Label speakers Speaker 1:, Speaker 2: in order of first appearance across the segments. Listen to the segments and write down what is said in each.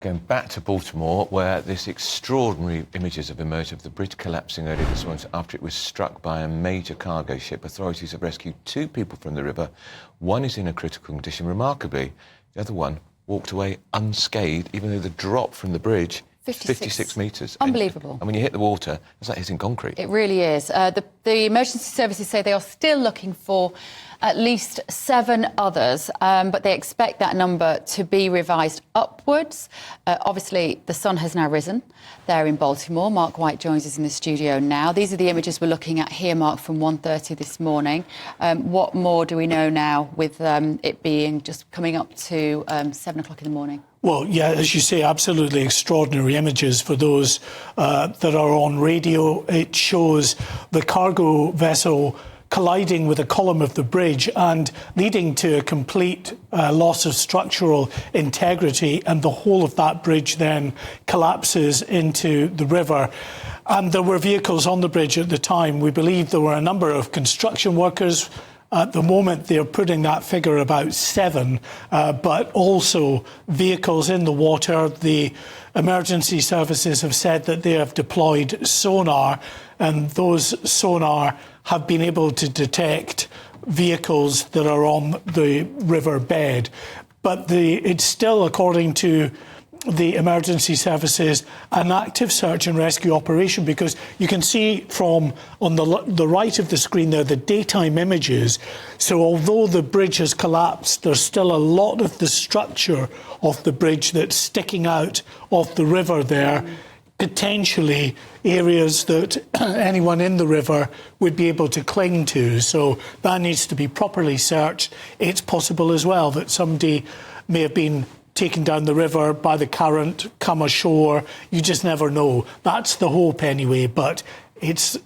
Speaker 1: Going back to Baltimore, where this extraordinary images have emerged of the bridge collapsing earlier this morning after it was struck by a major cargo ship. Authorities have rescued 2 people from the river. One is in a critical condition. Remarkably, the other one walked away unscathed, even though the drop from the bridge 56 metres.
Speaker 2: Unbelievable.
Speaker 1: And when you hit the water, it's like hitting concrete.
Speaker 2: It really is. The emergency services say they are still looking for at least 7 others, but they expect that number to be revised upwards. Obviously, the sun has now risen there in Baltimore. Mark White joins us in the studio now. These are the images we're looking at here, Mark, from 1:30 this morning. What more do we know now with it being just coming up to 7 o'clock in the morning?
Speaker 3: Well, yeah, as you say, absolutely extraordinary images for those that are on radio. It shows the cargo vessel colliding with a column of the bridge and leading to a complete loss of structural integrity, and the whole of that bridge then collapses into the river. And there were vehicles on the bridge at the time. We believe there were a number of construction workers. At the moment, they're putting that figure about 7, but also vehicles in the water. The emergency services have said that they have deployed sonar, and those sonar have been able to detect vehicles that are on the river bed. But it's still, according to the emergency services, an active search and rescue operation, because you can see from on the right of the screen there the daytime images. So although the bridge has collapsed, there's still a lot of the structure of the bridge that's sticking out of the river there. Potentially areas that anyone in the river would be able to cling to. So that needs to be properly searched. It's possible as well that somebody may have been taken down the river by the current, come ashore. You just never know. That's the hope anyway, but it's,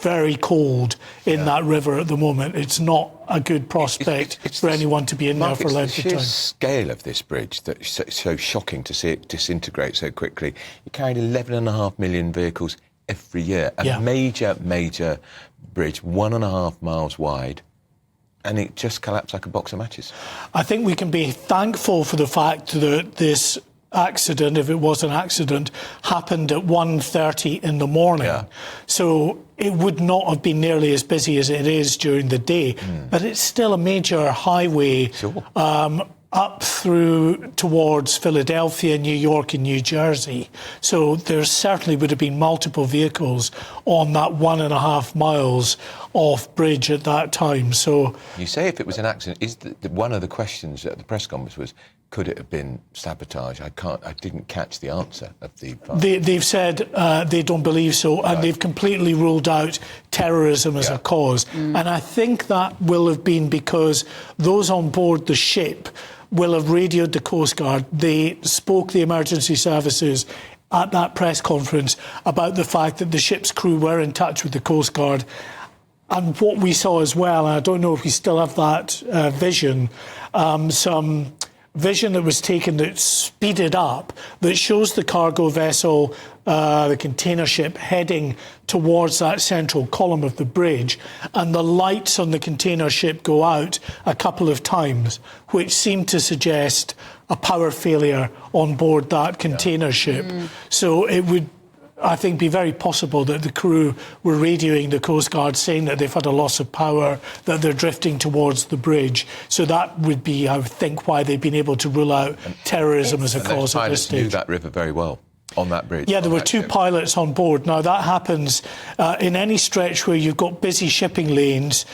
Speaker 3: very cold in that river at the moment. It's not a good prospect for anyone to be in there for a length of time.
Speaker 1: The sheer scale of this bridge that's so shocking to see it disintegrate so quickly. It carried 11.5 million vehicles every year. A major bridge, 1.5 miles wide, and it just collapsed like a box of matches.
Speaker 3: I think we can be thankful for the fact that this accident, if it was an accident, happened at 1:30 in the morning. Yeah. So it would not have been nearly as busy as it is during the day. But it's still a major highway. Sure. Up through towards Philadelphia, New York and New Jersey. So there certainly would have been multiple vehicles on that 1.5 miles of bridge at that time. So
Speaker 1: you say if it was an accident, is one of the questions at the press conference was, could it have been sabotage? I didn't catch the answer of the...
Speaker 3: They've said they don't believe so, and they've completely ruled out terrorism as a cause. And I think that will have been because those on board the ship will have radioed the Coast Guard. They spoke the emergency services at that press conference about the fact that the ship's crew were in touch with the Coast Guard. And what we saw as well, and I don't know if we still have that vision, some vision that was taken that speeded up, that shows the cargo vessel, the container ship, heading towards that central column of the bridge, and the lights on the container ship go out a couple of times, which seemed to suggest a power failure on board that container ship. So it would, I think, be very possible that the crew were radioing the Coast Guard saying that they've had a loss of power, that they're drifting towards the bridge. So that would be, I would think, why they've been able to rule out terrorism as a cause at this stage.
Speaker 1: Knew that river very well on that bridge.
Speaker 3: Yeah, there were 2 pilots on board. Now, that happens in any stretch where you've got busy shipping lanes.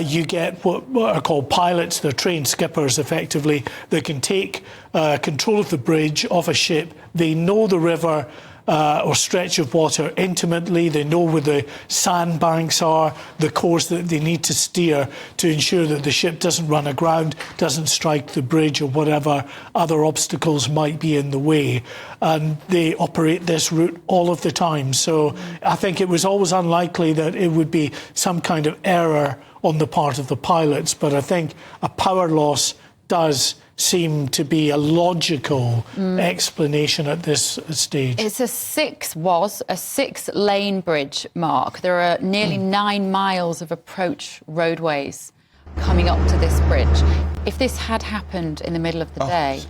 Speaker 3: You get what are called pilots. They're trained skippers, effectively. They can take control of the bridge of a ship. They know the river or stretch of water intimately. They know where the sandbanks are, the course that they need to steer to ensure that the ship doesn't run aground, doesn't strike the bridge or whatever other obstacles might be in the way. And they operate this route all of the time. So I think it was always unlikely that it would be some kind of error on the part of the pilots. But I think a power loss does seem to be a logical explanation at this stage.
Speaker 2: It's a 6-lane bridge, Mark. There are nearly 9 miles of approach roadways coming up to this bridge. If this had happened in the middle of the day,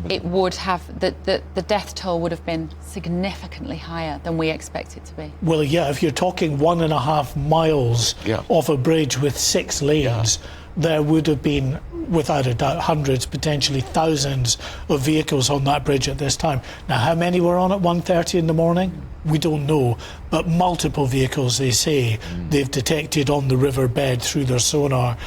Speaker 2: it would have, the death toll would have been significantly higher than we expect it to be.
Speaker 3: Well, yeah, if you're talking 1.5 miles of a bridge with 6 lanes, there would have been, without a doubt, hundreds, potentially thousands of vehicles on that bridge at this time. Now, how many were on at 1:30 in the morning? We don't know, but multiple vehicles, they say, they've detected on the riverbed through their sonar.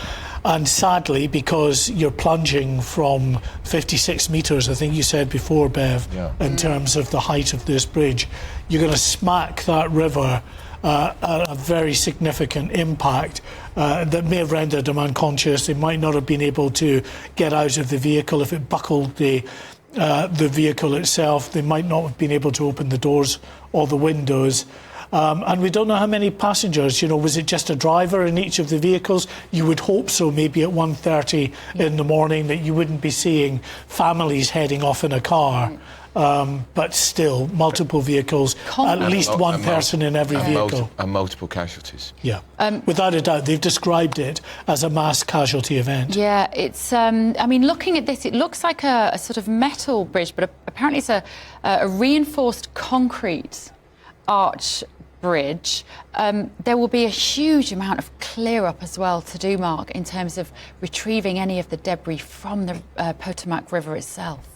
Speaker 3: And sadly, because you're plunging from 56 metres, I think you said before, Bev, in terms of the height of this bridge, you're going to smack that river at a very significant impact that may have rendered them unconscious. They might not have been able to get out of the vehicle if it buckled the vehicle itself. They might not have been able to open the doors or the windows. And we don't know how many passengers. You know, was it just a driver in each of the vehicles? You would hope so, maybe at 1:30 in the morning, that you wouldn't be seeing families heading off in a car. But still, multiple vehicles, at least one person in every vehicle.
Speaker 1: And multiple casualties.
Speaker 3: Yeah, without a doubt. They've described it as a mass casualty event.
Speaker 2: Yeah, it's, I mean, looking at this, it looks like a sort of metal bridge, but apparently it's a reinforced concrete arch bridge. There will be a huge amount of clear up as well to do, Mark, in terms of retrieving any of the debris from the Potomac River itself.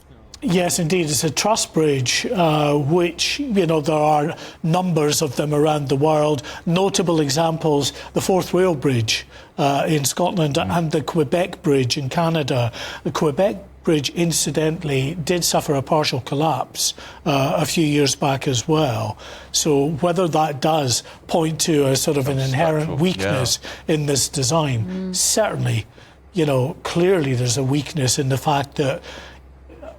Speaker 3: Yes, indeed. It's a truss bridge, which, you know, there are numbers of them around the world. Notable examples, the Fourth Whale Bridge in Scotland and the Quebec Bridge in Canada. The Quebec Bridge, incidentally, did suffer a partial collapse a few years back as well. So whether that does point to a sort of an inherent weakness in this design, certainly, you know, clearly there's a weakness in the fact that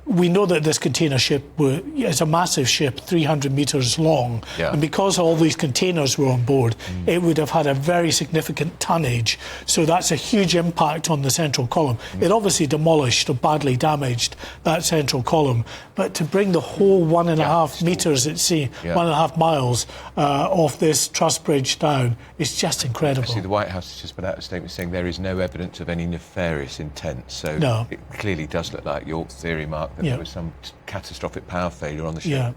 Speaker 3: we know that this container ship is a massive ship, 300 metres long, and because all these containers were on board, it would have had a very significant tonnage. So that's a huge impact on the central column. It obviously demolished or badly damaged that central column, but to bring the whole 1.5 metres at sea, 1.5 miles off this truss bridge down is just incredible.
Speaker 1: Actually, the White House has just put out a statement saying there is no evidence of any nefarious intent. So it clearly does look like your theory, Mark, that there was some catastrophic power failure on the ship.
Speaker 3: Yeah,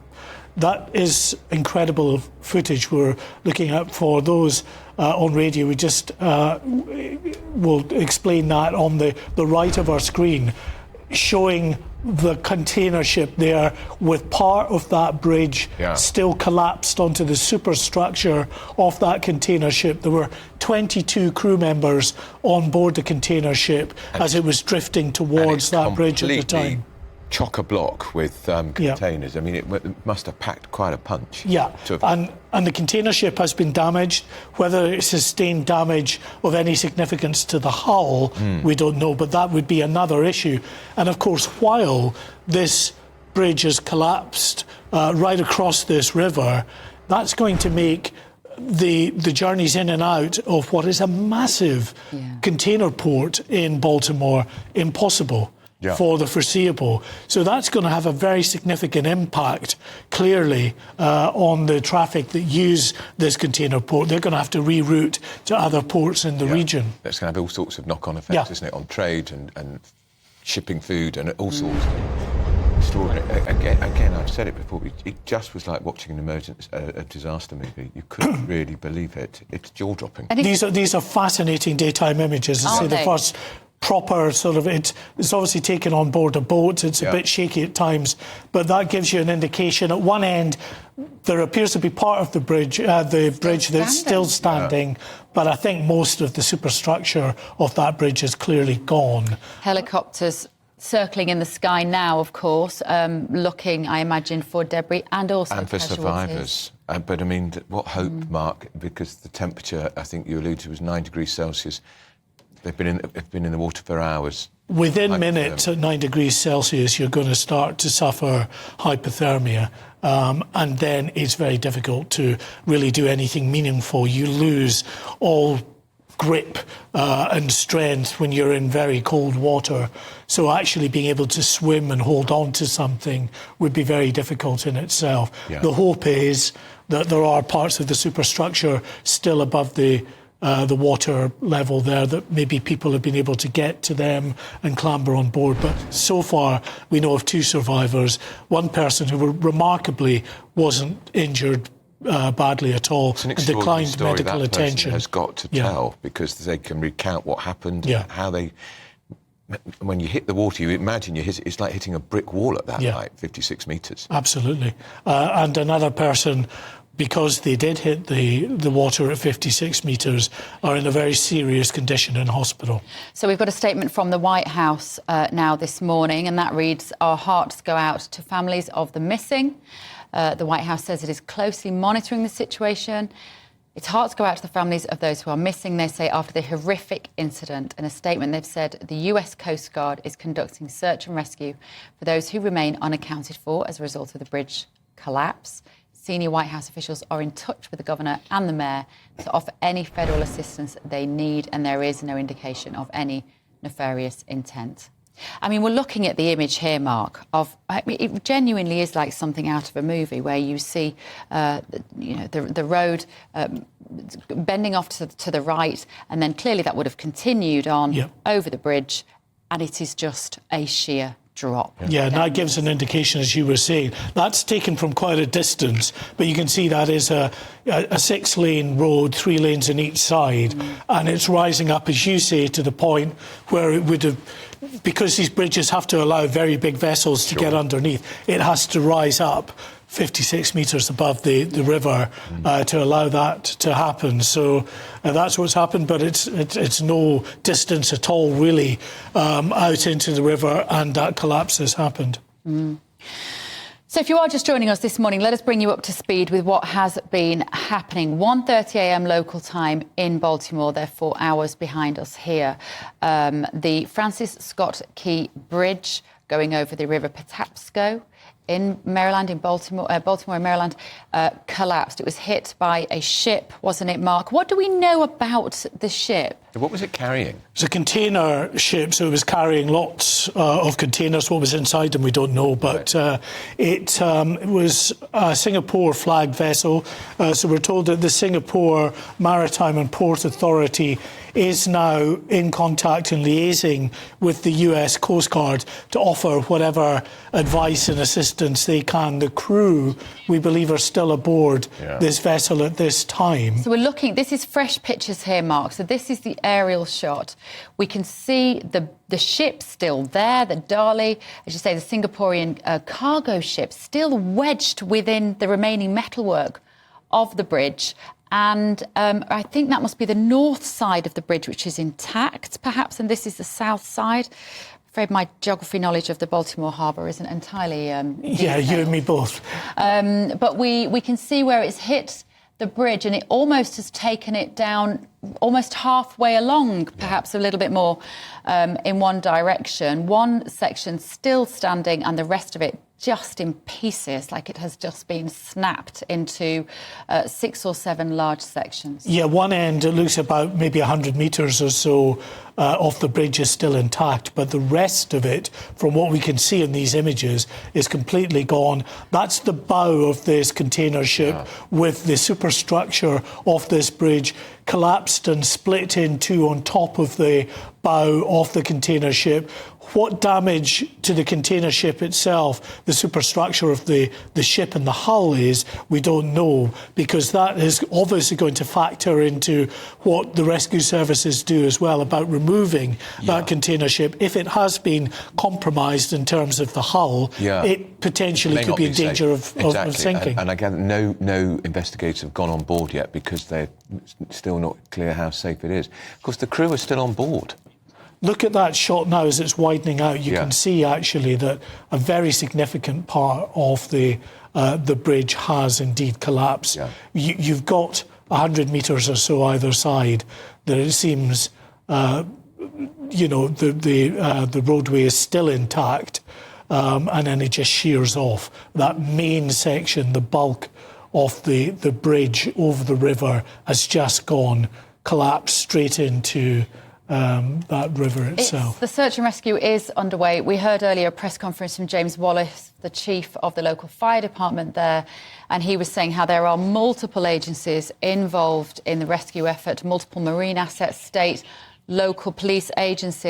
Speaker 3: that is incredible footage we're looking at for those on radio. We just will explain that on the right of our screen, showing the container ship there with part of that bridge still collapsed onto the superstructure of that container ship. There were 22 crew members on board the container ship as it was drifting towards that bridge at the time.
Speaker 1: Chock-a-block with containers. I mean, it must have packed quite a punch.
Speaker 3: Yeah, and the container ship has been damaged. Whether it sustained damage of any significance to the hull, we don't know, but that would be another issue. And of course, while this bridge has collapsed right across this river, that's going to make the journeys in and out of what is a massive container port in Baltimore impossible for the foreseeable. So that's going to have a very significant impact, clearly, on the traffic that use this container port. They're going to have to reroute to other ports in the region.
Speaker 1: That's going to have all sorts of knock-on effects, isn't it, on trade and shipping food and all sorts. Extraordinary. Again, I've said it before, it just was like watching a disaster movie. You couldn't really believe it. It's jaw-dropping.
Speaker 3: These are fascinating daytime images. I say the first proper sort of, it's obviously taken on board a boat. It's a bit shaky at times, but that gives you an indication. At one end, there appears to be part of the bridge that's still standing, but I think most of the superstructure of that bridge is clearly gone.
Speaker 2: Helicopters circling in the sky now, of course, looking, I imagine, for debris and also
Speaker 1: and for survivors. But I mean, what hope, Mark? Because the temperature, I think you alluded to, was 9 degrees Celsius. They've been in the water for hours.
Speaker 3: Within minutes at 9 degrees Celsius, you're going to start to suffer hypothermia. And then it's very difficult to really do anything meaningful. You lose all grip and strength when you're in very cold water. So actually being able to swim and hold on to something would be very difficult in itself. The hope is that there are parts of the superstructure still above the the water level there, that maybe people have been able to get to them and clamber on board. But so far, we know of 2 survivors, one person who remarkably wasn't injured badly at all and declined medical
Speaker 1: that
Speaker 3: attention.
Speaker 1: Has got to tell, because they can recount what happened, how they. When you hit the water, you imagine it's like hitting a brick wall at that height, 56 metres.
Speaker 3: Absolutely. And another person, because they did hit the water at 56 metres, are in a very serious condition in hospital.
Speaker 2: So we've got a statement from the White House now this morning, and that reads, "Our hearts go out to families of the missing." The White House says it is closely monitoring the situation. Its hearts go out to the families of those who are missing, they say, after the horrific incident. In a statement, they've said the US Coast Guard is conducting search and rescue for those who remain unaccounted for as a result of the bridge collapse. Senior White House officials are in touch with the governor and the mayor to offer any federal assistance they need, and there is no indication of any nefarious intent. I mean, we're looking at the image here, Mark, of it genuinely is like something out of a movie where you see, the road bending off to the right, and then clearly that would have continued on over the bridge, and it is just a sheer drop.
Speaker 3: Yeah, and that gives an indication, as you were saying. That's taken from quite a distance, but you can see that is a 6-lane road, 3 lanes on each side, and it's rising up, as you say, to the point where it would have, because these bridges have to allow very big vessels to get underneath, it has to rise up 56 metres above the river to allow that to happen. So that's what's happened, but it's no distance at all, really, out into the river, and that collapse has happened.
Speaker 2: So if you are just joining us this morning, let us bring you up to speed with what has been happening. 1:30 a.m. local time in Baltimore. They're 4 hours behind us here. The Francis Scott Key Bridge going over the River Patapsco in Maryland, in Baltimore in Maryland, collapsed. It was hit by a ship, wasn't it, Mark? What do we know about the ship?
Speaker 1: What was it carrying?
Speaker 3: It's a container ship, so it was carrying lots of containers. What was inside them, we don't know, but it was a Singapore-flagged vessel. So we're told that the Singapore Maritime and Port Authority is now in contact and liaising with the US Coast Guard to offer whatever advice and assistance they can. The crew, we believe, are still aboard this vessel at this time.
Speaker 2: So we're looking, this is fresh pictures here, Mark. So this is the aerial shot. We can see the ship still there, the Dali, as you say, the Singaporean cargo ship still wedged within the remaining metalwork of the bridge. And I think that must be the north side of the bridge, which is intact, perhaps, and this is the south side. I'm afraid my geography knowledge of the Baltimore harbour isn't entirely
Speaker 3: Yeah, you and me both.
Speaker 2: But we can see where it's hit the bridge, and it almost has taken it down almost halfway along, perhaps a little bit more in one direction. One section still standing and the rest of it just in pieces, like it has just been snapped into 6 or 7 large sections.
Speaker 3: Yeah, one end, it looks about maybe 100 metres or so of the bridge is still intact, but the rest of it, from what we can see in these images, is completely gone. That's the bow of this container ship with the superstructure of this bridge collapsed and split in two on top of the bow of the container ship. What damage to the container ship itself, the superstructure of the ship and the hull is, we don't know, because that is obviously going to factor into what the rescue services do as well about removing that container ship. If it has been compromised in terms of the hull, it potentially could be in danger of sinking.
Speaker 1: And again, no investigators have gone on board yet because they're still not clear how safe it is. Of course, the crew are still on board.
Speaker 3: Look at that shot now as it's widening out. You can see actually that a very significant part of the bridge has indeed collapsed. You've got 100 metres or so either side that it seems, the roadway is still intact, and then it just shears off. That main section, the bulk of the bridge over the river, has just collapsed straight into that river itself.
Speaker 2: The search and rescue is underway. We heard earlier a press conference from James Wallace, the chief of the local fire department there, and he was saying how there are multiple agencies involved in the rescue effort, multiple marine assets, state, local police agencies.